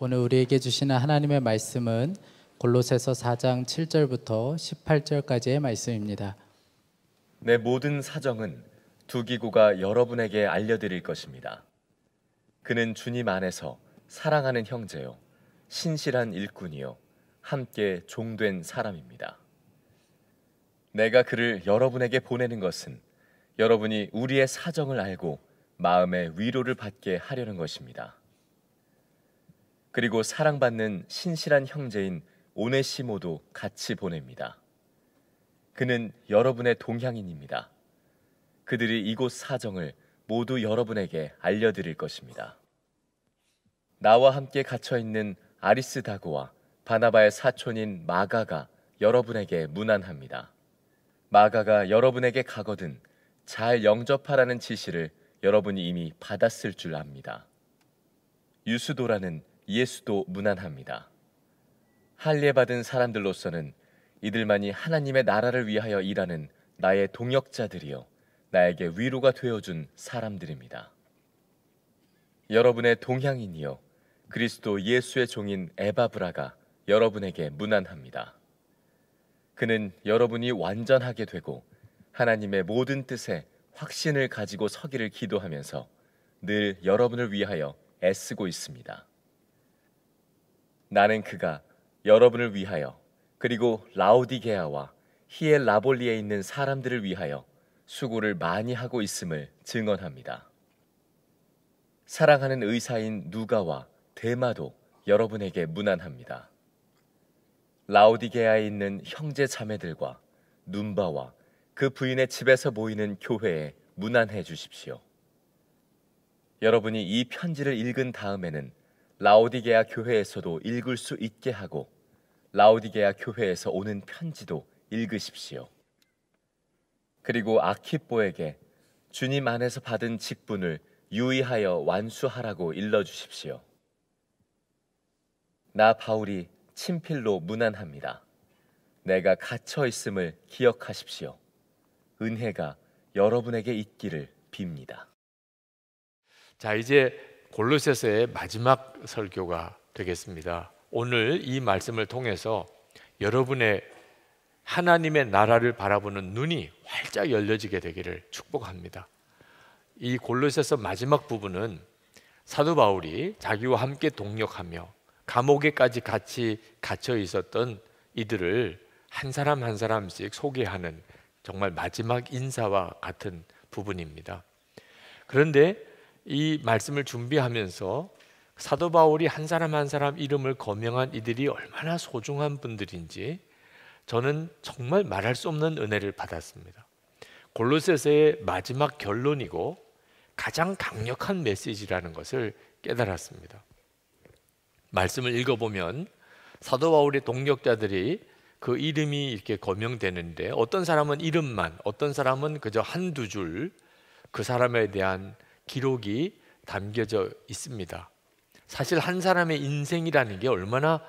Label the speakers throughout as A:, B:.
A: 오늘 우리에게 주시는 하나님의 말씀은 골로새서 4장 7절부터 18절까지의 말씀입니다.
B: 내 모든 사정은 두기고가 여러분에게 알려드릴 것입니다. 그는 주님 안에서 사랑하는 형제요, 신실한 일꾼이요, 함께 종된 사람입니다. 내가 그를 여러분에게 보내는 것은 여러분이 우리의 사정을 알고 마음의 위로를 받게 하려는 것입니다. 그리고 사랑받는 신실한 형제인 오네시모도 같이 보냅니다. 그는 여러분의 동향인입니다. 그들이 이곳 사정을 모두 여러분에게 알려드릴 것입니다. 나와 함께 갇혀있는 아리스다고와 바나바의 사촌인 마가가 여러분에게 문안합니다. 마가가 여러분에게 가거든 잘 영접하라는 지시를 여러분이 이미 받았을 줄 압니다. 유스도라는 예수도 문안합니다. 할례받은 사람들로서는 이들만이 하나님의 나라를 위하여 일하는 나의 동역자들이요, 나에게 위로가 되어준 사람들입니다. 여러분의 동향인이요, 그리스도 예수의 종인 에바브라가 여러분에게 문안합니다. 그는 여러분이 완전하게 되고 하나님의 모든 뜻에 확신을 가지고 서기를 기도하면서 늘 여러분을 위하여 애쓰고 있습니다. 나는 그가 여러분을 위하여 그리고 라오디게아와 히엘라볼리에 있는 사람들을 위하여 수고를 많이 하고 있음을 증언합니다. 사랑하는 의사인 누가와 데마도 여러분에게 문안합니다. 라오디게아에 있는 형제 자매들과 눈바와 그 부인의 집에서 모이는 교회에 문안해 주십시오. 여러분이 이 편지를 읽은 다음에는 라오디게아 교회에서도 읽을 수 있게 하고 라오디게아 교회에서 오는 편지도 읽으십시오. 그리고 아키뽀에게 주님 안에서 받은 직분을 유의하여 완수하라고 일러주십시오. 나 바울이 친필로 문안합니다. 내가 갇혀 있음을 기억하십시오. 은혜가 여러분에게 있기를 빕니다.
C: 자, 이제 골로새서의 마지막 설교가 되겠습니다. 오늘 이 말씀을 통해서 여러분의 하나님의 나라를 바라보는 눈이 활짝 열려지게 되기를 축복합니다. 이 골로새서 마지막 부분은 사도 바울이 자기와 함께 동역하며 감옥에까지 같이 갇혀 있었던 이들을 한 사람 한 사람씩 소개하는 정말 마지막 인사와 같은 부분입니다. 그런데 이 말씀을 준비하면서 사도 바울이 한 사람 한 사람 이름을 거명한 이들이 얼마나 소중한 분들인지 저는 정말 말할 수 없는 은혜를 받았습니다. 골로새서의 마지막 결론이고 가장 강력한 메시지라는 것을 깨달았습니다. 말씀을 읽어보면 사도 바울의 동역자들이 그 이름이 이렇게 거명되는데 어떤 사람은 이름만, 어떤 사람은 그저 한두 줄 그 사람에 대한 기록이 담겨져 있습니다. 사실 한 사람의 인생이라는 게 얼마나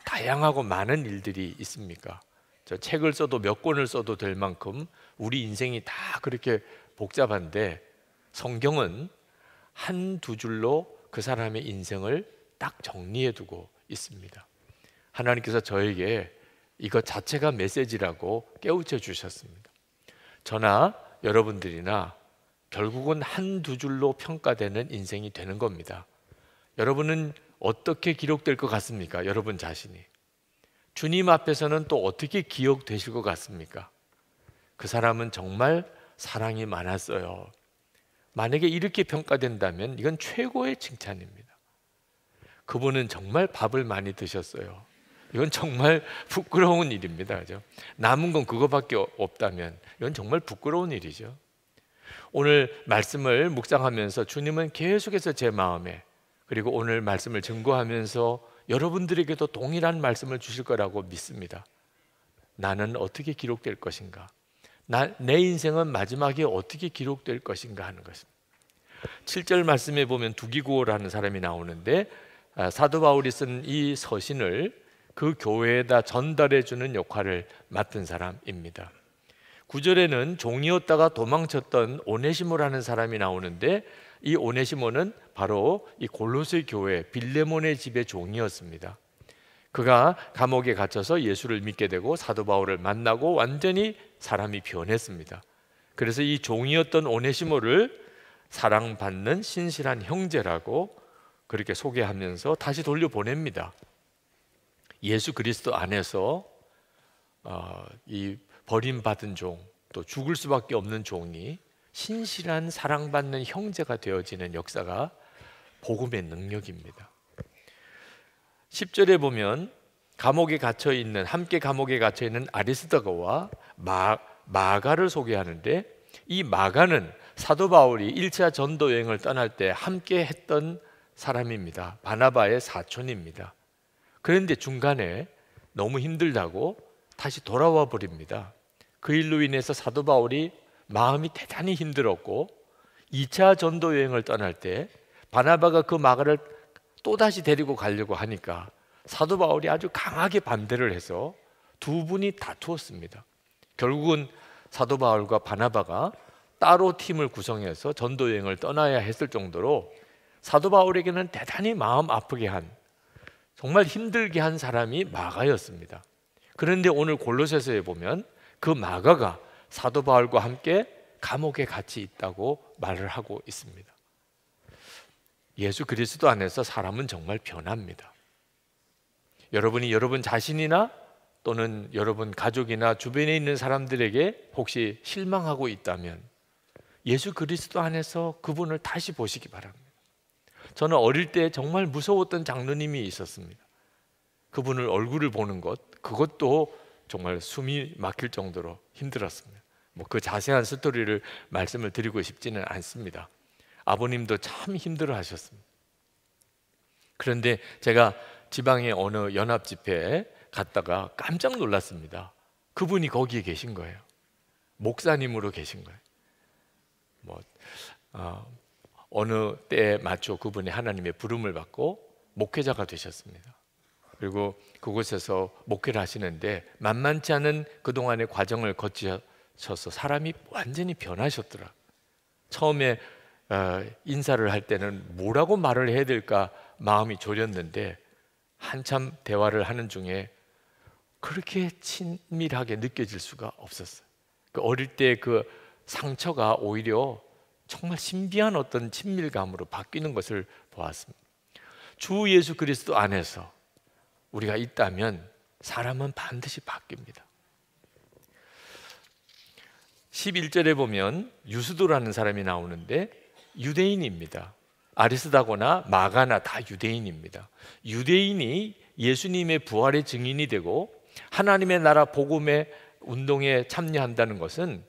C: 다양하고 많은 일들이 있습니까? 저 책을 써도 몇 권을 써도 될 만큼 우리 인생이 다 그렇게 복잡한데 성경은 한두 줄로 그 사람의 인생을 딱 정리해 두고 있습니다. 하나님께서 저에게 이것 자체가 메시지라고 깨우쳐 주셨습니다. 저나 여러분들이나 결국은 한두 줄로 평가되는 인생이 되는 겁니다. 여러분은 어떻게 기록될 것 같습니까? 여러분 자신이 주님 앞에서는 또 어떻게 기억되실 것 같습니까? 그 사람은 정말 사랑이 많았어요. 만약에 이렇게 평가된다면 이건 최고의 칭찬입니다. 그분은 정말 밥을 많이 드셨어요. 이건 정말 부끄러운 일입니다. 그죠? 남은 건 그거밖에 없다면 이건 정말 부끄러운 일이죠. 오늘 말씀을 묵상하면서 주님은 계속해서 제 마음에, 그리고 오늘 말씀을 증거하면서 여러분들에게도 동일한 말씀을 주실 거라고 믿습니다. 나는 어떻게 기록될 것인가? 내 인생은 마지막에 어떻게 기록될 것인가 하는 것입니다. 7절 말씀에 보면 두기고라는 사람이 나오는데 사도 바울이 쓴 이 서신을 그 교회에다 전달해 주는 역할을 맡은 사람입니다. 9절에는 종이었다가 도망쳤던 오네시모라는 사람이 나오는데, 이 오네시모는 바로 이 골로새 교회 빌레몬의 집의 종이었습니다. 그가 감옥에 갇혀서 예수를 믿게 되고 사도 바울을 만나고 완전히 사람이 변했습니다. 그래서 이 종이었던 오네시모를 사랑받는 신실한 형제라고 그렇게 소개하면서 다시 돌려보냅니다. 예수 그리스도 안에서 이 버림받은 종, 또 죽을 수밖에 없는 종이 신실한 사랑받는 형제가 되어지는 역사가 복음의 능력입니다. 10절에 보면 함께 감옥에 갇혀 있는 아리스다고와 마가를 소개하는데, 이 마가는 사도 바울이 1차 전도 여행을 떠날 때 함께 했던 사람입니다. 바나바의 사촌입니다. 그런데 중간에 너무 힘들다고 다시 돌아와 버립니다. 그 일로 인해서 사도 바울이 마음이 대단히 힘들었고, 2차 전도 여행을 떠날 때 바나바가 그 마가를 또다시 데리고 가려고 하니까 사도 바울이 아주 강하게 반대를 해서 두 분이 다투었습니다. 결국은 사도 바울과 바나바가 따로 팀을 구성해서 전도 여행을 떠나야 했을 정도로 사도 바울에게는 대단히 마음 아프게 한, 정말 힘들게 한 사람이 마가였습니다. 그런데 오늘 골로새서에 보면 그 마가가 사도 바울과 함께 감옥에 같이 있다고 말을 하고 있습니다. 예수 그리스도 안에서 사람은 정말 변합니다. 여러분이 여러분 자신이나 또는 여러분 가족이나 주변에 있는 사람들에게 혹시 실망하고 있다면 예수 그리스도 안에서 그분을 다시 보시기 바랍니다. 저는 어릴 때 정말 무서웠던 장로님이 있었습니다. 그분을 얼굴을 보는 것, 그것도 정말 숨이 막힐 정도로 힘들었습니다. 그 자세한 스토리를 말씀을 드리고 싶지는 않습니다. 아버님도 참 힘들어 하셨습니다. 그런데 제가 지방의 어느 연합 집회에 갔다가 깜짝 놀랐습니다. 그분이 거기에 계신 거예요. 목사님으로 계신 거예요. 어느 때에 맞춰 그분이 하나님의 부름을 받고 목회자가 되셨습니다. 그리고 그곳에서 목회를 하시는데 만만치 않은 그동안의 과정을 거치셔서 사람이 완전히 변하셨더라. 처음에 인사를 할 때는 뭐라고 말을 해야 될까 마음이 졸였는데 한참 대화를 하는 중에 그렇게 친밀하게 느껴질 수가 없었어요. 그 어릴 때 그 상처가 오히려 정말 신비한 어떤 친밀감으로 바뀌는 것을 보았습니다. 주 예수 그리스도 안에서 우리가 있다면 사람은 반드시 바뀝니다. 11절에 보면 유스도라는 사람이 나오는데 유대인입니다. 아리스다고나 마가나 다 유대인입니다. 유대인이 예수님의 부활의 증인이 되고 하나님의 나라 복음의 운동에 참여한다는 것은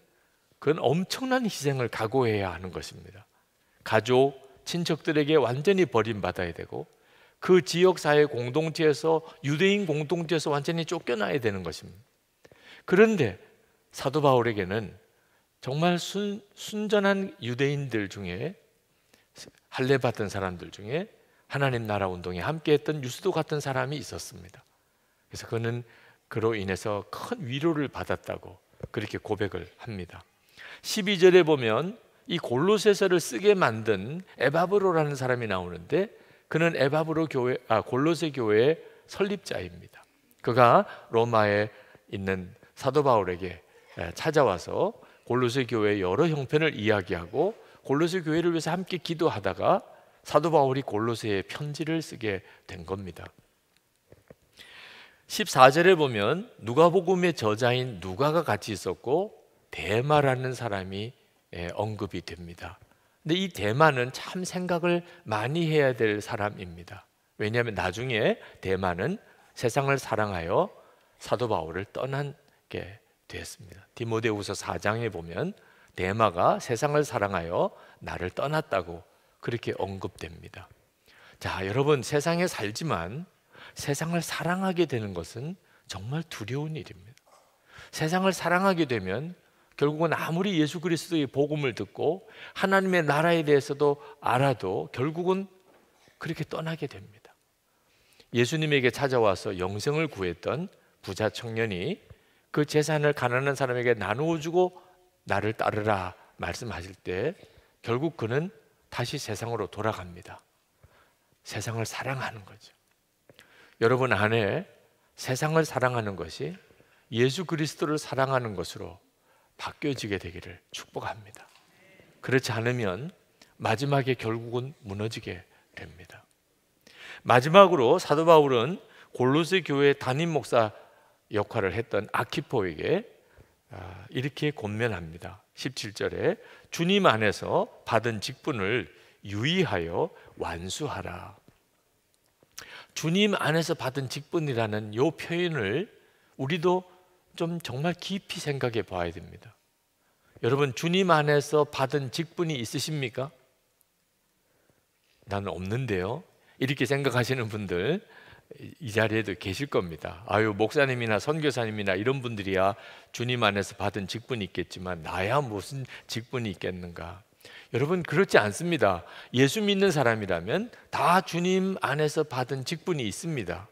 C: 그건 엄청난 희생을 각오해야 하는 것입니다. 가족, 친척들에게 완전히 버림받아야 되고 그 지역사회 공동체에서 유대인 공동체에서 완전히 쫓겨나야 되는 것입니다. 그런데 사도 바울에게는 정말 순전한 유대인들 중에 할례 받은 사람들 중에 하나님 나라 운동에 함께했던 유스도 같은 사람이 있었습니다. 그래서 그는 그로 인해서 큰 위로를 받았다고 그렇게 고백을 합니다. 12절에 보면 이 골로새서를 쓰게 만든 에바브로라는 사람이 나오는데 그는 골로새 교회의 설립자입니다. 그가 로마에 있는 사도 바울에게 찾아와서 골로새 교회의 여러 형편을 이야기하고 골로새 교회를 위해서 함께 기도하다가 사도 바울이 골로새에 편지를 쓰게 된 겁니다. 14절에 보면 누가복음의 저자인 누가가 같이 있었고 데마라는 사람이 언급이 됩니다. 근데 이 데마는 참 생각을 많이 해야 될 사람입니다. 왜냐하면 나중에 데마는 세상을 사랑하여 사도 바울을 떠나게 되었습니다. 디모데후서 4장에 보면 데마가 세상을 사랑하여 나를 떠났다고 그렇게 언급됩니다. 자, 여러분, 세상에 살지만 세상을 사랑하게 되는 것은 정말 두려운 일입니다. 세상을 사랑하게 되면 결국은 아무리 예수 그리스도의 복음을 듣고 하나님의 나라에 대해서도 알아도 결국은 그렇게 떠나게 됩니다. 예수님에게 찾아와서 영생을 구했던 부자 청년이 그 재산을 가난한 사람에게 나누어 주고 나를 따르라 말씀하실 때 결국 그는 다시 세상으로 돌아갑니다. 세상을 사랑하는 거죠. 여러분 안에 세상을 사랑하는 것이 예수 그리스도를 사랑하는 것으로 바뀌어지게 되기를 축복합니다. 그렇지 않으면 마지막에 결국은 무너지게 됩니다. 마지막으로 사도 바울은 골로새 교회 담임 목사 역할을 했던 아키포에게 이렇게 권면합니다. 17절에 주님 안에서 받은 직분을 유의하여 완수하라. 주님 안에서 받은 직분이라는 이 표현을 우리도 좀 정말 깊이 생각해 봐야 됩니다. 여러분, 주님 안에서 받은 직분이 있으십니까? 나는 없는데요. 이렇게 생각하시는 분들 이 자리에도 계실 겁니다. 아유, 목사님이나 선교사님이나 이런 분들이야 주님 안에서 받은 직분이 있겠지만 나야 무슨 직분이 있겠는가? 여러분, 그렇지 않습니다. 예수 믿는 사람이라면 다 주님 안에서 받은 직분이 있습니다.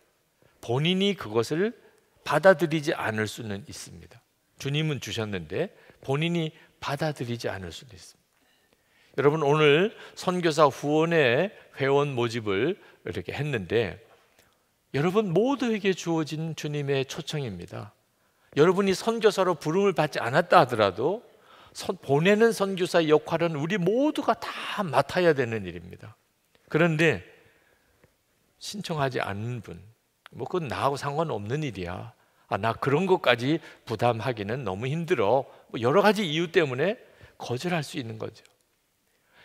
C: 본인이 그것을 받아들이지 않을 수는 있습니다. 주님은 주셨는데 본인이 받아들이지 않을 수도 있습니다. 여러분, 오늘 선교사 후원의 회원 모집을 이렇게 했는데 여러분 모두에게 주어진 주님의 초청입니다. 여러분이 선교사로 부름을 받지 않았다 하더라도 보내는 선교사의 역할은 우리 모두가 다 맡아야 되는 일입니다. 그런데 신청하지 않는 분, 그건 나하고 상관없는 일이야. 나 그런 것까지 부담하기는 너무 힘들어. 여러 가지 이유 때문에 거절할 수 있는 거죠.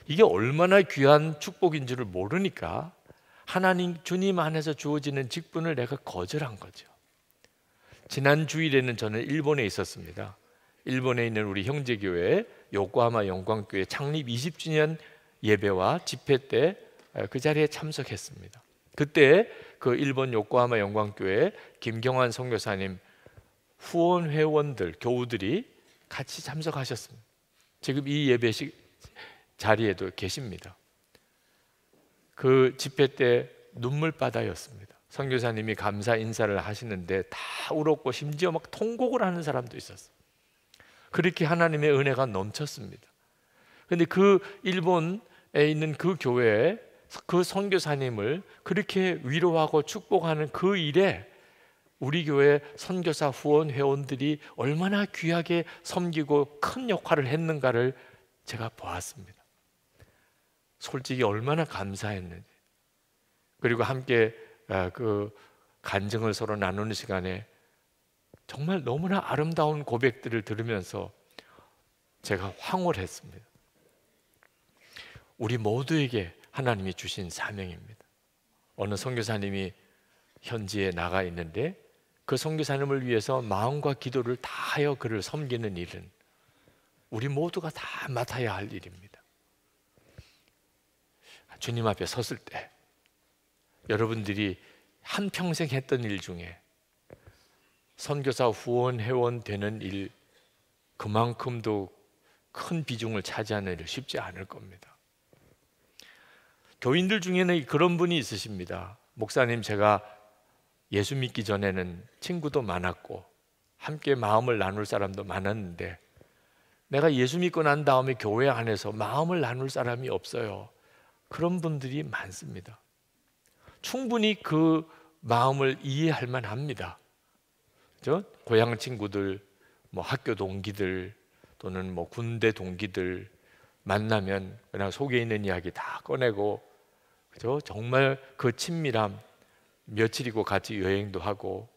C: 이게 얼마나 귀한 축복인 줄을 모르니까 하나님 주님 안에서 주어지는 직분을 내가 거절한 거죠. 지난 주일에는 저는 일본에 있었습니다. 일본에 있는 우리 형제교회 요코하마 영광교회 창립 20주년 예배와 집회 때 그 자리에 참석했습니다. 그때 그 일본 요코하마 영광교회 김경환 선교사님 후원 회원들 교우들이 같이 참석하셨습니다. 지금 이 예배 자리에도 계십니다. 그 집회 때 눈물바다였습니다. 선교사님이 감사 인사를 하시는데 다 울었고 심지어 막 통곡을 하는 사람도 있었어요. 그렇게 하나님의 은혜가 넘쳤습니다. 그런데 그 일본에 있는 그 교회에 그 선교사님을 그렇게 위로하고 축복하는 그 일에 우리 교회 선교사 후원 회원들이 얼마나 귀하게 섬기고 큰 역할을 했는가를 제가 보았습니다. 솔직히 얼마나 감사했는지. 그리고 함께 그 간증을 서로 나누는 시간에 정말 너무나 아름다운 고백들을 들으면서 제가 황홀했습니다. 우리 모두에게 하나님이 주신 사명입니다. 어느 선교사님이 현지에 나가 있는데 그 선교사님을 위해서 마음과 기도를 다하여 그를 섬기는 일은 우리 모두가 다 맡아야 할 일입니다. 주님 앞에 섰을 때 여러분들이 한평생 했던 일 중에 선교사 후원 회원 되는 일 그만큼도 큰 비중을 차지하는 일이 쉽지 않을 겁니다. 교인들 중에는 그런 분이 있으십니다. 목사님, 제가 예수 믿기 전에는 친구도 많았고 함께 마음을 나눌 사람도 많았는데 내가 예수 믿고 난 다음에 교회 안에서 마음을 나눌 사람이 없어요. 그런 분들이 많습니다. 충분히 그 마음을 이해할 만합니다. 그렇죠? 고향 친구들, 학교 동기들 또는 군대 동기들 만나면 그냥 속에 있는 이야기 다 꺼내고, 그렇죠? 정말 그 친밀함, 며칠이고 같이 여행도 하고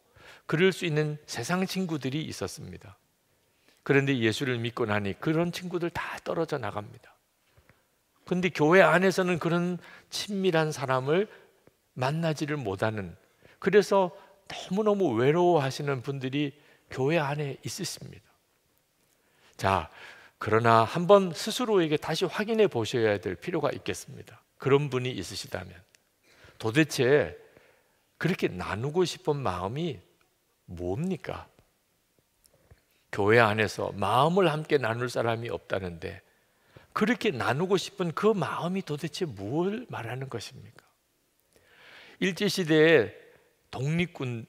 C: 그럴 수 있는 세상 친구들이 있었습니다. 그런데 예수를 믿고 나니 그런 친구들 다 떨어져 나갑니다. 그런데 교회 안에서는 그런 친밀한 사람을 만나지를 못하는, 그래서 너무너무 외로워하시는 분들이 교회 안에 있으십니다. 자, 그러나 한번 스스로에게 다시 확인해 보셔야 될 필요가 있겠습니다. 그런 분이 있으시다면 도대체 그렇게 나누고 싶은 마음이 뭡니까? 교회 안에서 마음을 함께 나눌 사람이 없다는데 그렇게 나누고 싶은 그 마음이 도대체 뭘 말하는 것입니까? 일제시대에 독립군은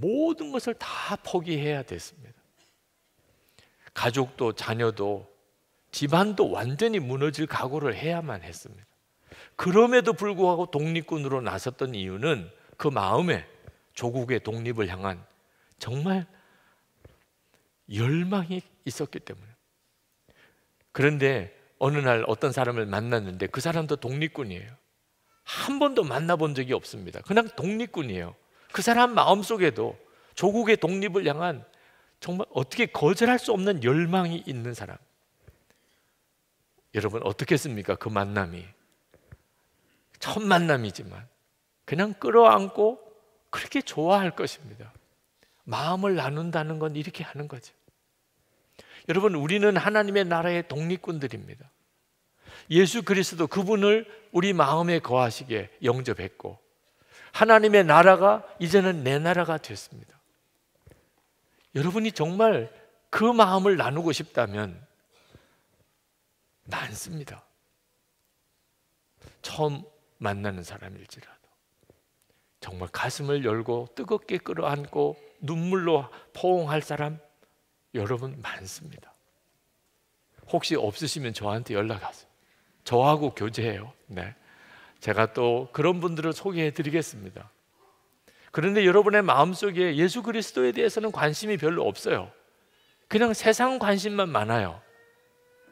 C: 모든 것을 다 포기해야 됐습니다. 가족도 자녀도 집안도 완전히 무너질 각오를 해야만 했습니다. 그럼에도 불구하고 독립군으로 나섰던 이유는 그 마음에 조국의 독립을 향한 정말 열망이 있었기 때문에. 그런데 어느 날 어떤 사람을 만났는데 그 사람도 독립군이에요. 한 번도 만나본 적이 없습니다. 그냥 독립군이에요. 그 사람 마음속에도 조국의 독립을 향한 정말 어떻게 거절할 수 없는 열망이 있는 사람. 여러분 어떻겠습니까? 그 만남이 첫 만남이지만 그냥 끌어안고 그렇게 좋아할 것입니다. 마음을 나눈다는 건 이렇게 하는 거죠. 여러분, 우리는 하나님의 나라의 독립군들입니다. 예수 그리스도 그분을 우리 마음에 거하시게 영접했고 하나님의 나라가 이제는 내 나라가 됐습니다. 여러분이 정말 그 마음을 나누고 싶다면 많습니다. 처음 만나는 사람일지라도 정말 가슴을 열고 뜨겁게 끌어안고 눈물로 포옹할 사람 여러분 많습니다. 혹시 없으시면 저한테 연락하세요. 저하고 교제해요. 네. 제가 또 그런 분들을 소개해 드리겠습니다. 그런데 여러분의 마음속에 예수 그리스도에 대해서는 관심이 별로 없어요. 그냥 세상 관심만 많아요.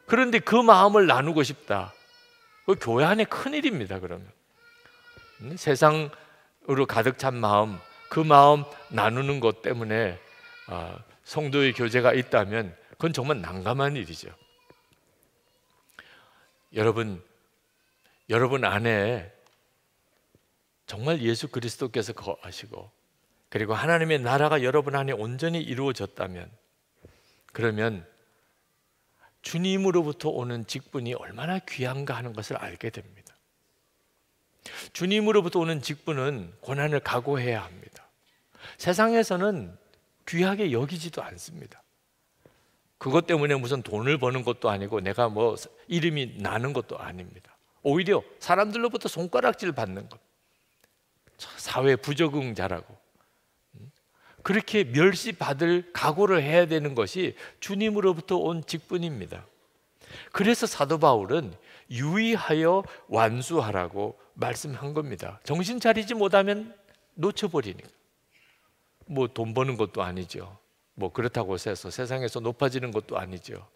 C: 그런데 그 마음을 나누고 싶다. 그 교회 안에 큰일입니다. 그러면 세상으로 가득 찬 마음, 그 마음 나누는 것 때문에 성도의 교제가 있다면 그건 정말 난감한 일이죠. 여러분 안에 정말 예수 그리스도께서 거하시고 그리고 하나님의 나라가 여러분 안에 온전히 이루어졌다면 그러면 주님으로부터 오는 직분이 얼마나 귀한가 하는 것을 알게 됩니다. 주님으로부터 오는 직분은 고난을 각오해야 합니다. 세상에서는 귀하게 여기지도 않습니다. 그것 때문에 무슨 돈을 버는 것도 아니고 내가 뭐 이름이 나는 것도 아닙니다. 오히려 사람들로부터 손가락질 받는 것, 사회 부적응자라고 그렇게 멸시받을 각오를 해야 되는 것이 주님으로부터 온 직분입니다. 그래서 사도 바울은 유의하여 완수하라고 말씀한 겁니다. 정신 차리지 못하면 놓쳐버리니까. 뭐 돈 버는 것도 아니죠. 뭐 그렇다고 해서 세상에서 높아지는 것도 아니죠.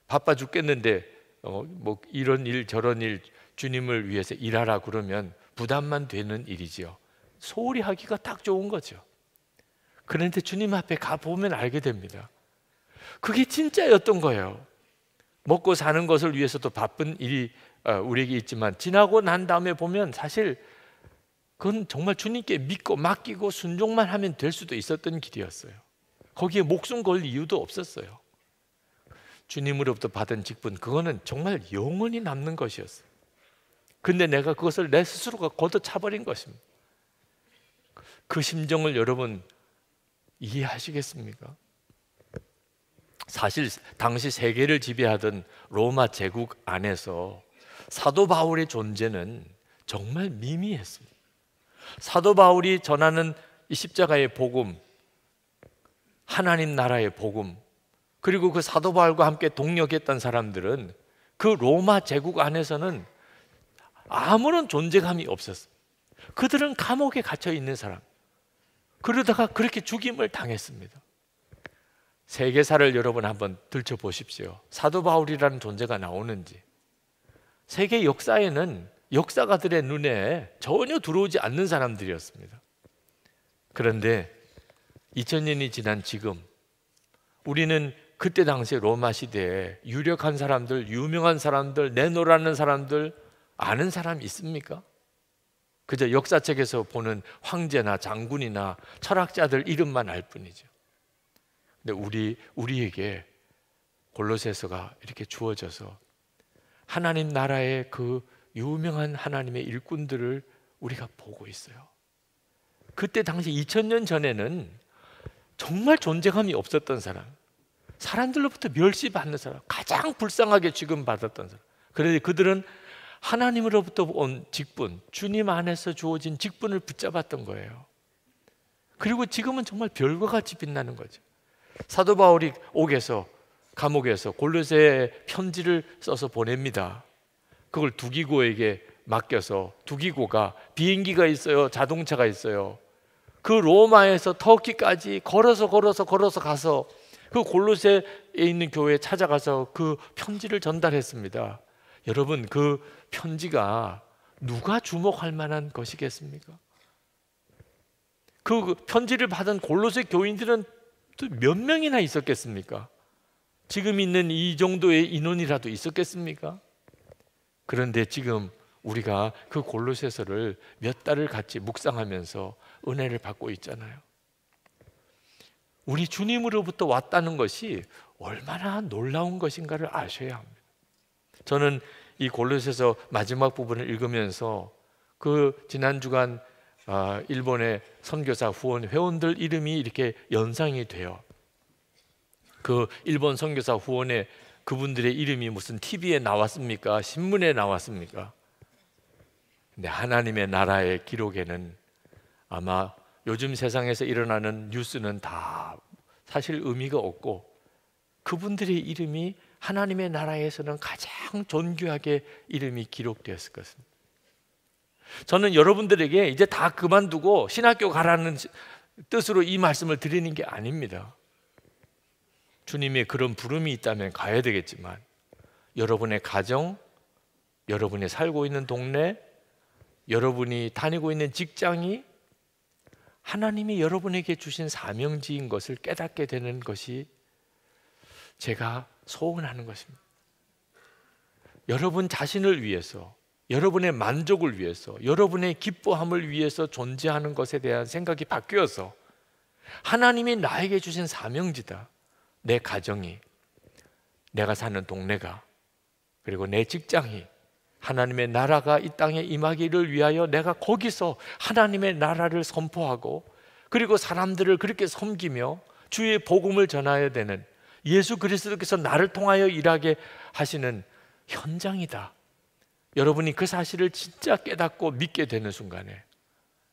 C: 바빠 죽겠는데 뭐 이런 일 저런 일 주님을 위해서 일하라 그러면 부담만 되는 일이지요. 소홀히 하기가 딱 좋은 거죠. 그런데 주님 앞에 가보면 알게 됩니다. 그게 진짜였던 거예요. 먹고 사는 것을 위해서도 바쁜 일이 우리에게 있지만 지나고 난 다음에 보면 사실 그건 정말 주님께 믿고 맡기고 순종만 하면 될 수도 있었던 길이었어요. 거기에 목숨 걸 이유도 없었어요. 주님으로부터 받은 직분, 그거는 정말 영원히 남는 것이었어요. 근데 내가 그것을 내 스스로가 걷어차버린 것입니다. 그 심정을 여러분 이해하시겠습니까? 사실 당시 세계를 지배하던 로마 제국 안에서 사도 바울의 존재는 정말 미미했습니다. 사도 바울이 전하는 이 십자가의 복음, 하나님 나라의 복음, 그리고 그 사도 바울과 함께 동역했던 사람들은 그 로마 제국 안에서는 아무런 존재감이 없었어요. 그들은 감옥에 갇혀 있는 사람, 그러다가 그렇게 죽임을 당했습니다. 세계사를 여러분 한번 들춰보십시오. 사도 바울이라는 존재가 나오는지. 세계 역사에는 역사가들의 눈에 전혀 들어오지 않는 사람들이었습니다. 그런데 2000년이 지난 지금 우리는 그때 당시 로마 시대에 유력한 사람들, 유명한 사람들, 내노라는 사람들 아는 사람 있습니까? 그저 역사책에서 보는 황제나 장군이나 철학자들 이름만 알 뿐이죠. 근데 우리에게 골로새서가 이렇게 주어져서 하나님 나라의 그 유명한 하나님의 일꾼들을 우리가 보고 있어요. 그때 당시 2000년 전에는 정말 존재감이 없었던 사람, 사람들로부터 멸시받는 사람, 가장 불쌍하게 취급받았던 사람. 그런데 그들은 하나님으로부터 온 직분, 주님 안에서 주어진 직분을 붙잡았던 거예요. 그리고 지금은 정말 별과 같이 빛나는 거죠. 사도 바울이 옥에서 감옥에서 골로새에 편지를 써서 보냅니다. 그걸 두기고에게 맡겨서, 두기고가 비행기가 있어요, 자동차가 있어요. 그 로마에서 터키까지 걸어서 가서 그 골로새에 있는 교회에 찾아가서 그 편지를 전달했습니다. 여러분, 그 편지가 누가 주목할 만한 것이겠습니까? 그 편지를 받은 골로새 교인들은 또 몇 명이나 있었겠습니까? 지금 있는 이 정도의 인원이라도 있었겠습니까? 그런데 지금 우리가 그 골로새서를 몇 달을 같이 묵상하면서 은혜를 받고 있잖아요. 우리 주님으로부터 왔다는 것이 얼마나 놀라운 것인가를 아셔야 합니다. 저는 이 골로새서 마지막 부분을 읽으면서 그 지난 주간 일본의 선교사 후원 회원들 이름이 이렇게 연상이 돼요. 그 일본 선교사 후원에 그분들의 이름이 무슨 TV에 나왔습니까? 신문에 나왔습니까? 근데 하나님의 나라의 기록에는 아마 요즘 세상에서 일어나는 뉴스는 다 사실 의미가 없고 그분들의 이름이 하나님의 나라에서는 가장 존귀하게 이름이 기록되었을 것입니다. 저는 여러분들에게 이제 다 그만두고 신학교 가라는 뜻으로 이 말씀을 드리는 게 아닙니다. 주님의 그런 부름이 있다면 가야 되겠지만 여러분의 가정, 여러분이 살고 있는 동네, 여러분이 다니고 있는 직장이 하나님이 여러분에게 주신 사명지인 것을 깨닫게 되는 것이 제가 소원하는 것입니다. 여러분 자신을 위해서, 여러분의 만족을 위해서, 여러분의 기뻐함을 위해서 존재하는 것에 대한 생각이 바뀌어서 하나님이 나에게 주신 사명지다. 내 가정이, 내가 사는 동네가, 그리고 내 직장이 하나님의 나라가 이 땅에 임하기를 위하여 내가 거기서 하나님의 나라를 선포하고 그리고 사람들을 그렇게 섬기며 주의 복음을 전해야 되는 예수 그리스도께서 나를 통하여 일하게 하시는 현장이다. 여러분이 그 사실을 진짜 깨닫고 믿게 되는 순간에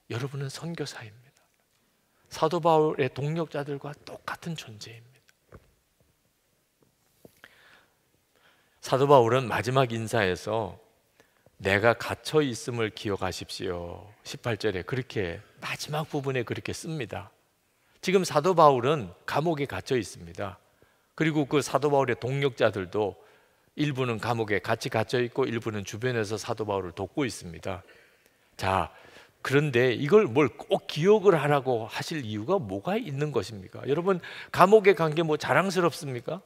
C: 여러분은 선교사입니다. 사도 바울의 동력자들과 똑같은 존재입니다. 사도 바울은 마지막 인사에서 내가 갇혀 있음을 기억하십시오. 18절에 그렇게 마지막 부분에 그렇게 씁니다. 지금 사도 바울은 감옥에 갇혀 있습니다. 그리고 그 사도 바울의 동력자들도 일부는 감옥에 같이 갇혀 있고 일부는 주변에서 사도 바울을 돕고 있습니다. 자, 그런데 이걸 뭘 꼭 기억을 하라고 하실 이유가 뭐가 있는 것입니까? 여러분, 감옥에 간 게 뭐 자랑스럽습니까?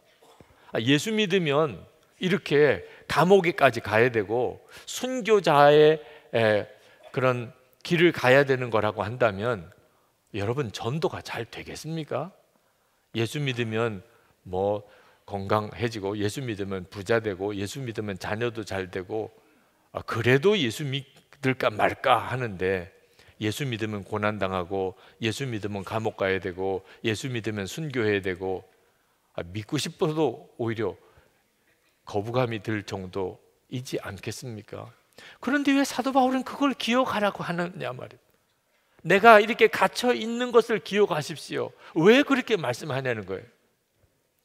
C: 예수 믿으면 이렇게 감옥에까지 가야 되고 순교자의 그런 길을 가야 되는 거라고 한다면 여러분 전도가 잘 되겠습니까? 예수 믿으면 뭐 건강해지고 예수 믿으면 부자 되고 예수 믿으면 자녀도 잘 되고 그래도 예수 믿을까 말까 하는데 예수 믿으면 고난당하고 예수 믿으면 감옥 가야 되고 예수 믿으면 순교해야 되고 믿고 싶어도 오히려 거부감이 들 정도이지 않겠습니까? 그런데 왜 사도 바울은 그걸 기억하라고 하느냐 말이에요. 내가 이렇게 갇혀 있는 것을 기억하십시오. 왜 그렇게 말씀하냐는 거예요.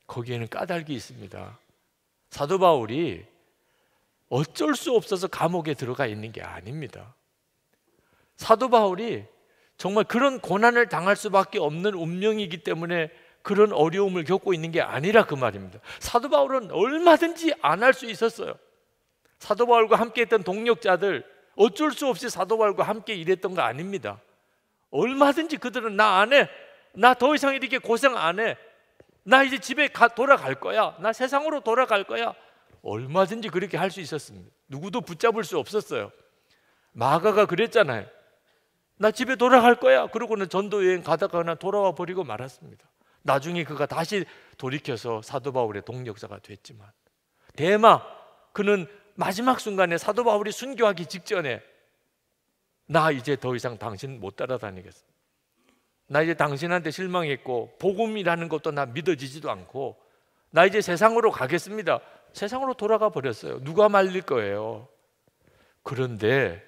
C: 거기에는 까닭이 있습니다. 사도 바울이 어쩔 수 없어서 감옥에 들어가 있는 게 아닙니다. 사도 바울이 정말 그런 고난을 당할 수밖에 없는 운명이기 때문에 그런 어려움을 겪고 있는 게 아니라 그 말입니다. 사도 바울은 얼마든지 안 할 수 있었어요. 사도 바울과 함께 했던 동력자들 어쩔 수 없이 사도 바울과 함께 일했던 거 아닙니다. 얼마든지 그들은 나 안 해, 나 더 이상 이렇게 고생 안 해, 나 이제 집에 돌아갈 거야, 나 세상으로 돌아갈 거야, 얼마든지 그렇게 할 수 있었습니다. 누구도 붙잡을 수 없었어요. 마가가 그랬잖아요. 나 집에 돌아갈 거야. 그러고는 전도 여행 가다가 그냥 돌아와 버리고 말았습니다. 나중에 그가 다시 돌이켜서 사도 바울의 동력자가 됐지만 대마 그는 마지막 순간에 사도 바울이 순교하기 직전에 나 이제 더 이상 당신 못 따라다니겠어. 나 이제 당신한테 실망했고 복음이라는 것도 나 믿어지지도 않고 나 이제 세상으로 가겠습니다. 세상으로 돌아가 버렸어요. 누가 말릴 거예요. 그런데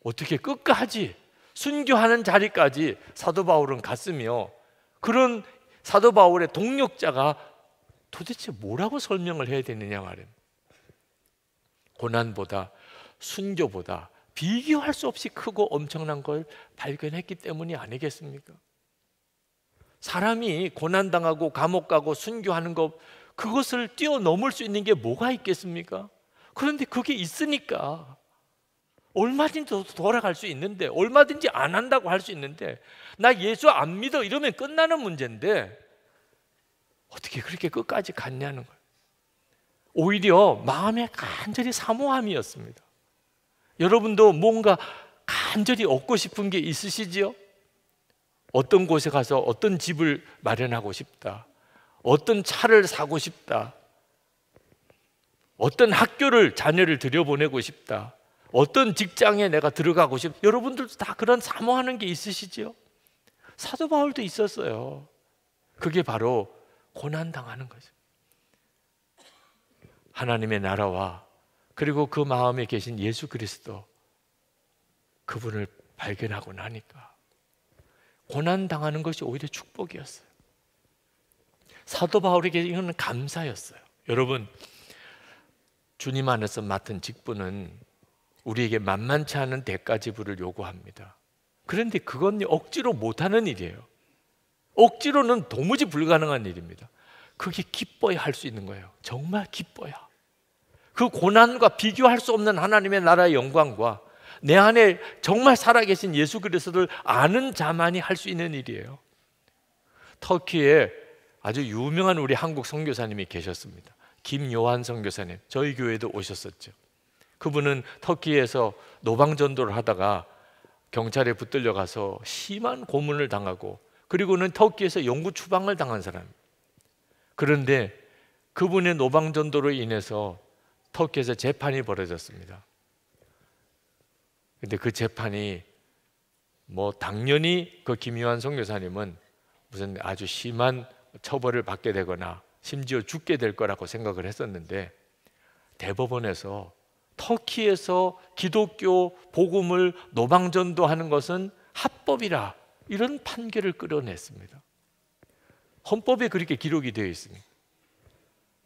C: 어떻게 끝까지 순교하는 자리까지 사도 바울은 갔으며 그런 사도 바울의 동력자가 도대체 뭐라고 설명을 해야 되느냐 말입니다. 고난보다 순교보다 비교할 수 없이 크고 엄청난 걸 발견했기 때문이 아니겠습니까? 사람이 고난당하고 감옥 가고 순교하는 것, 그것을 뛰어넘을 수 있는 게 뭐가 있겠습니까? 그런데 그게 있으니까 얼마든지 돌아갈 수 있는데, 얼마든지 안 한다고 할 수 있는데, 나 예수 안 믿어 이러면 끝나는 문제인데 어떻게 그렇게 끝까지 갔냐는 거예요. 오히려 마음에 간절히 사모함이었습니다. 여러분도 뭔가 간절히 얻고 싶은 게 있으시지요? 어떤 곳에 가서 어떤 집을 마련하고 싶다, 어떤 차를 사고 싶다, 어떤 학교를 자녀를 들여보내고 싶다, 어떤 직장에 내가 들어가고 싶다. 여러분들도 다 그런 사모하는 게 있으시지요? 사도 바울도 있었어요. 그게 바로 고난당하는 거죠. 하나님의 나라와 그리고 그 마음에 계신 예수 그리스도, 그분을 발견하고 나니까 고난당하는 것이 오히려 축복이었어요. 사도 바울에게 이거는 감사였어요. 여러분, 주님 안에서 맡은 직분은 우리에게 만만치 않은 대가 지불을 요구합니다. 그런데 그건 억지로 못하는 일이에요. 억지로는 도무지 불가능한 일입니다. 그게 기뻐야 할 수 있는 거예요. 정말 기뻐야. 그 고난과 비교할 수 없는 하나님의 나라의 영광과 내 안에 정말 살아계신 예수 그리스도를 아는 자만이 할 수 있는 일이에요. 터키에 아주 유명한 우리 한국 선교사님이 계셨습니다. 김요한 선교사님, 저희 교회도 오셨었죠. 그분은 터키에서 노방전도를 하다가 경찰에 붙들려 가서 심한 고문을 당하고, 그리고는 터키에서 영구 추방을 당한 사람. 그런데 그분의 노방전도로 인해서 터키에서 재판이 벌어졌습니다. 근데 그 재판이 당연히 그 김요한 선교사님은 무슨 아주 심한 처벌을 받게 되거나 심지어 죽게 될 거라고 생각을 했었는데, 대법원에서 터키에서 기독교 복음을 노방전도하는 것은 합법이라, 이런 판결을 끌어냈습니다. 헌법에 그렇게 기록이 되어 있습니다.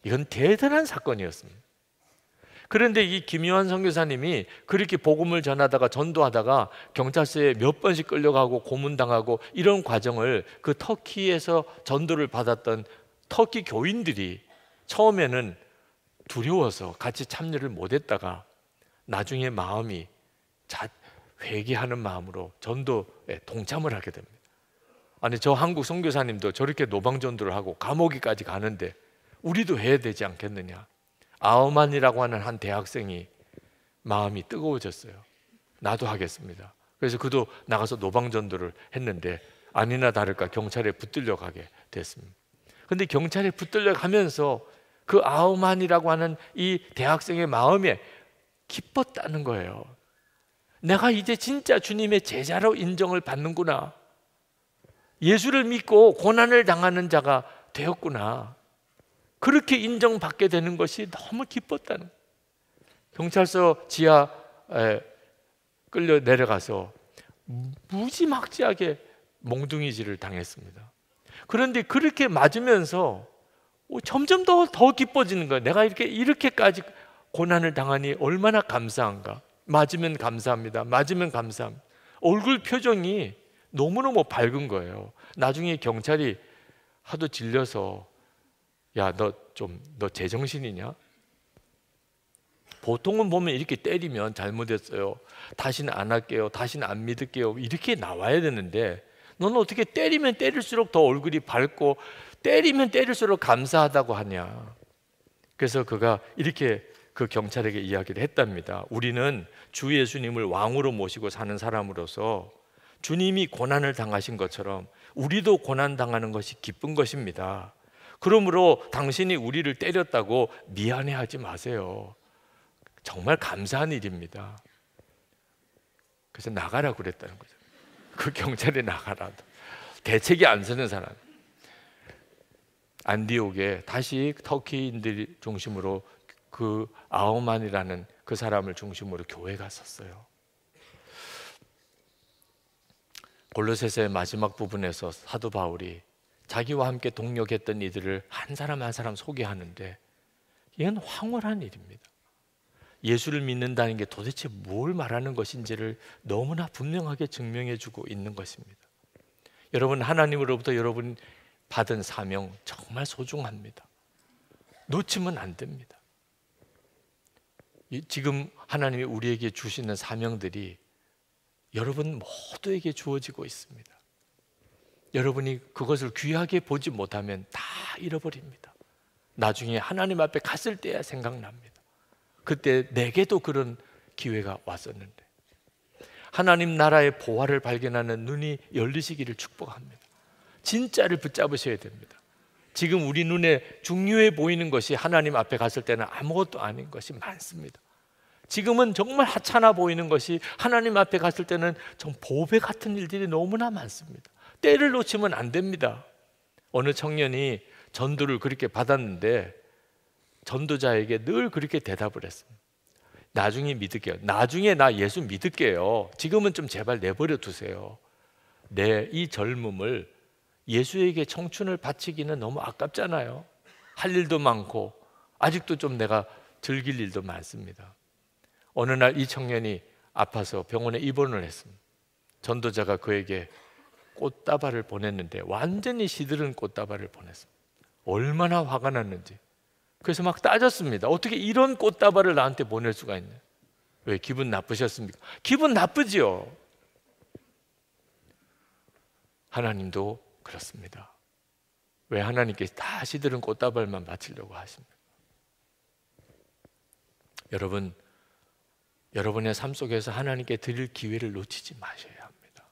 C: 이건 대단한 사건이었습니다. 그런데 이 김요한 선교사님이 그렇게 복음을 전하다가 전도하다가 경찰서에 몇 번씩 끌려가고 고문당하고 이런 과정을 그 터키에서 전도를 받았던 터키 교인들이 처음에는 두려워서 같이 참여를 못했다가 나중에 마음이 회개하는 마음으로 전도에 동참을 하게 됩니다. 아니, 저 한국 선교사님도 저렇게 노방전도를 하고 감옥에까지 가는데 우리도 해야 되지 않겠느냐. 아우만이라고 하는 한 대학생이 마음이 뜨거워졌어요. 나도 하겠습니다. 그래서 그도 나가서 노방전도를 했는데 아니나 다를까 경찰에 붙들려 가게 됐습니다. 그런데 경찰에 붙들려 가면서 그 아우만이라고 하는 이 대학생의 마음에 기뻤다는 거예요. 내가 이제 진짜 주님의 제자로 인정을 받는구나. 예수를 믿고 고난을 당하는 자가 되었구나. 그렇게 인정받게 되는 것이 너무 기뻤다는 거예요. 경찰서 지하에 끌려 내려가서 무지막지하게 몽둥이질을 당했습니다. 그런데 그렇게 맞으면서 점점 더 기뻐지는 거예요. 내가 이렇게까지 고난을 당하니 얼마나 감사한가. 맞으면 감사합니다. 맞으면 감사합니다. 얼굴 표정이 너무너무 밝은 거예요. 나중에 경찰이 하도 질려서 야, 너 제정신이냐? 보통은 보면 이렇게 때리면 잘못했어요. 다시는 안 할게요. 다시는 안 믿을게요. 이렇게 나와야 되는데 너는 어떻게 때리면 때릴수록 더 얼굴이 밝고 때리면 때릴수록 감사하다고 하냐. 그래서 그가 이렇게 그 경찰에게 이야기를 했답니다. 우리는 주 예수님을 왕으로 모시고 사는 사람으로서 주님이 고난을 당하신 것처럼 우리도 고난 당하는 것이 기쁜 것입니다. 그러므로 당신이 우리를 때렸다고 미안해하지 마세요. 정말 감사한 일입니다. 그래서 나가라고 그랬다는 거죠. 그 경찰이 나가라. 대책이 안 서는 사람. 안디옥에 다시 터키인들 중심으로 그 아우만이라는 그 사람을 중심으로 교회가 섰어요. 골로새서의 마지막 부분에서 사도 바울이 자기와 함께 동역했던 이들을 한 사람 한 사람 소개하는데 이건 황홀한 일입니다. 예수를 믿는다는 게 도대체 뭘 말하는 것인지를 너무나 분명하게 증명해 주고 있는 것입니다. 여러분, 하나님으로부터 여러분 받은 사명 정말 소중합니다. 놓치면 안 됩니다. 지금 하나님이 우리에게 주시는 사명들이 여러분 모두에게 주어지고 있습니다. 여러분이 그것을 귀하게 보지 못하면 다 잃어버립니다. 나중에 하나님 앞에 갔을 때야 생각납니다. 그때 내게도 그런 기회가 왔었는데. 하나님 나라의 보화를 발견하는 눈이 열리시기를 축복합니다. 진짜를 붙잡으셔야 됩니다. 지금 우리 눈에 중요해 보이는 것이 하나님 앞에 갔을 때는 아무것도 아닌 것이 많습니다. 지금은 정말 하찮아 보이는 것이 하나님 앞에 갔을 때는 좀 보배 같은 일들이 너무나 많습니다. 때를 놓치면 안 됩니다. 어느 청년이 전도를 그렇게 받았는데 전도자에게 늘 그렇게 대답을 했습니다. 나중에 믿을게요. 나중에 나 예수 믿을게요. 지금은 좀 제발 내버려 두세요. 내 이 젊음을 예수에게 청춘을 바치기는 너무 아깝잖아요. 할 일도 많고 아직도 좀 내가 즐길 일도 많습니다. 어느 날 이 청년이 아파서 병원에 입원을 했습니다. 전도자가 그에게 꽃다발을 보냈는데 완전히 시들은 꽃다발을 보냈습니다. 얼마나 화가 났는지. 그래서 막 따졌습니다. 어떻게 이런 꽃다발을 나한테 보낼 수가 있냐? 왜 기분 나쁘셨습니까? 기분 나쁘지요. 하나님도 그렇습니다. 왜 하나님께 다 시들은 꽃다발만 바치려고 하십니까? 여러분, 여러분의 삶 속에서 하나님께 드릴 기회를 놓치지 마셔야 합니다.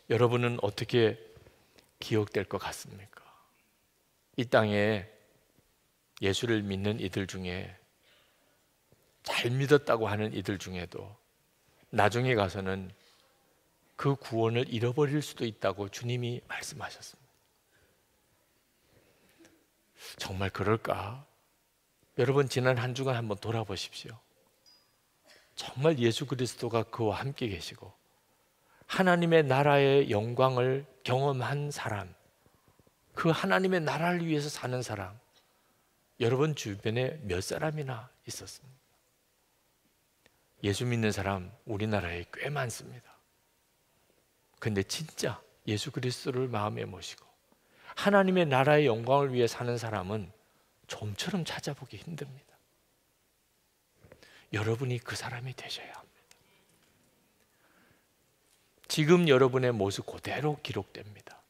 C: 여러분은 어떻게 기억될 것 같습니까? 이 땅에 예수를 믿는 이들 중에 잘 믿었다고 하는 이들 중에도 나중에 가서는 그 구원을 잃어버릴 수도 있다고 주님이 말씀하셨습니다. 정말 그럴까? 여러분, 지난 한 주간 한번 돌아보십시오. 정말 예수 그리스도가 그와 함께 계시고 하나님의 나라의 영광을 경험한 사람, 그 하나님의 나라를 위해서 사는 사람, 여러분 주변에 몇 사람이나 있었습니다. 예수 믿는 사람 우리나라에 꽤 많습니다. 근데 진짜 예수 그리스도를 마음에 모시고 하나님의 나라의 영광을 위해 사는 사람은 좀처럼 찾아보기 힘듭니다. 여러분이 그 사람이 되셔야 합니다. 지금 여러분의 모습 그대로 기록됩니다.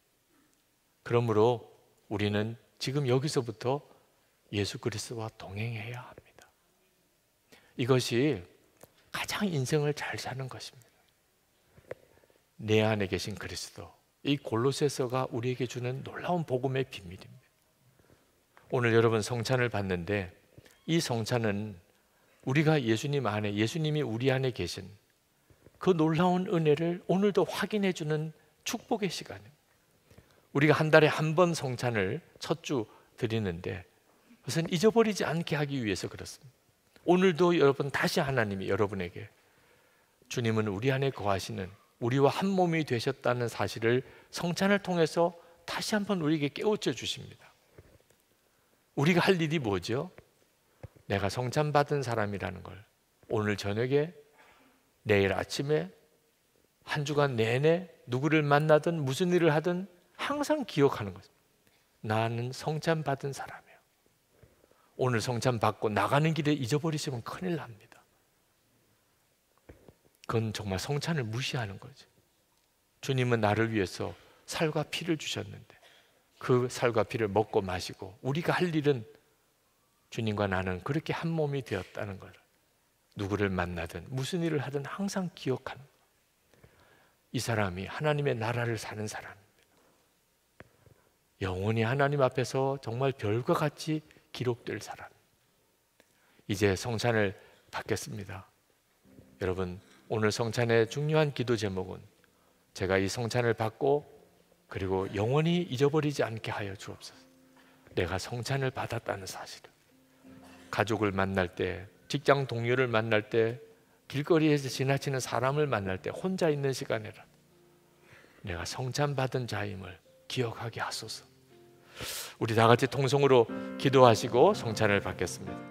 C: 그러므로 우리는 지금 여기서부터 예수 그리스도와 동행해야 합니다. 이것이 가장 인생을 잘 사는 것입니다. 내 안에 계신 그리스도, 이 골로새서가 우리에게 주는 놀라운 복음의 비밀입니다. 오늘 여러분 성찬을 받는데 이 성찬은 우리가 예수님 안에, 예수님이 우리 안에 계신 그 놀라운 은혜를 오늘도 확인해 주는 축복의 시간입니다. 우리가 한 달에 한 번 성찬을 첫 주 드리는데 그것은 잊어버리지 않게 하기 위해서 그렇습니다. 오늘도 여러분 다시 하나님이 여러분에게 주님은 우리 안에 거하시는, 우리와 한 몸이 되셨다는 사실을 성찬을 통해서 다시 한번 우리에게 깨우쳐 주십니다. 우리가 할 일이 뭐죠? 내가 성찬 받은 사람이라는 걸 오늘 저녁에, 내일 아침에, 한 주간 내내 누구를 만나든 무슨 일을 하든 항상 기억하는 것입니다. 나는 성찬 받은 사람이에요. 오늘 성찬 받고 나가는 길에 잊어버리시면 큰일 납니다. 그건 정말 성찬을 무시하는 거죠. 주님은 나를 위해서 살과 피를 주셨는데 그 살과 피를 먹고 마시고 우리가 할 일은 주님과 나는 그렇게 한 몸이 되었다는 걸 누구를 만나든 무슨 일을 하든 항상 기억하는, 이 사람이 하나님의 나라를 사는 사람입니다. 영원히 하나님 앞에서 정말 별과 같이 기록될 사람. 이제 성찬을 받겠습니다. 여러분, 오늘 성찬의 중요한 기도 제목은 제가 이 성찬을 받고 그리고 영원히 잊어버리지 않게 하여 주옵소서. 내가 성찬을 받았다는 사실을, 가족을 만날 때, 직장 동료를 만날 때, 길거리에서 지나치는 사람을 만날 때, 혼자 있는 시간에라도 내가 성찬 받은 자임을 기억하게 하소서. 우리 다 같이 통성으로 기도하시고 성찬을 받겠습니다.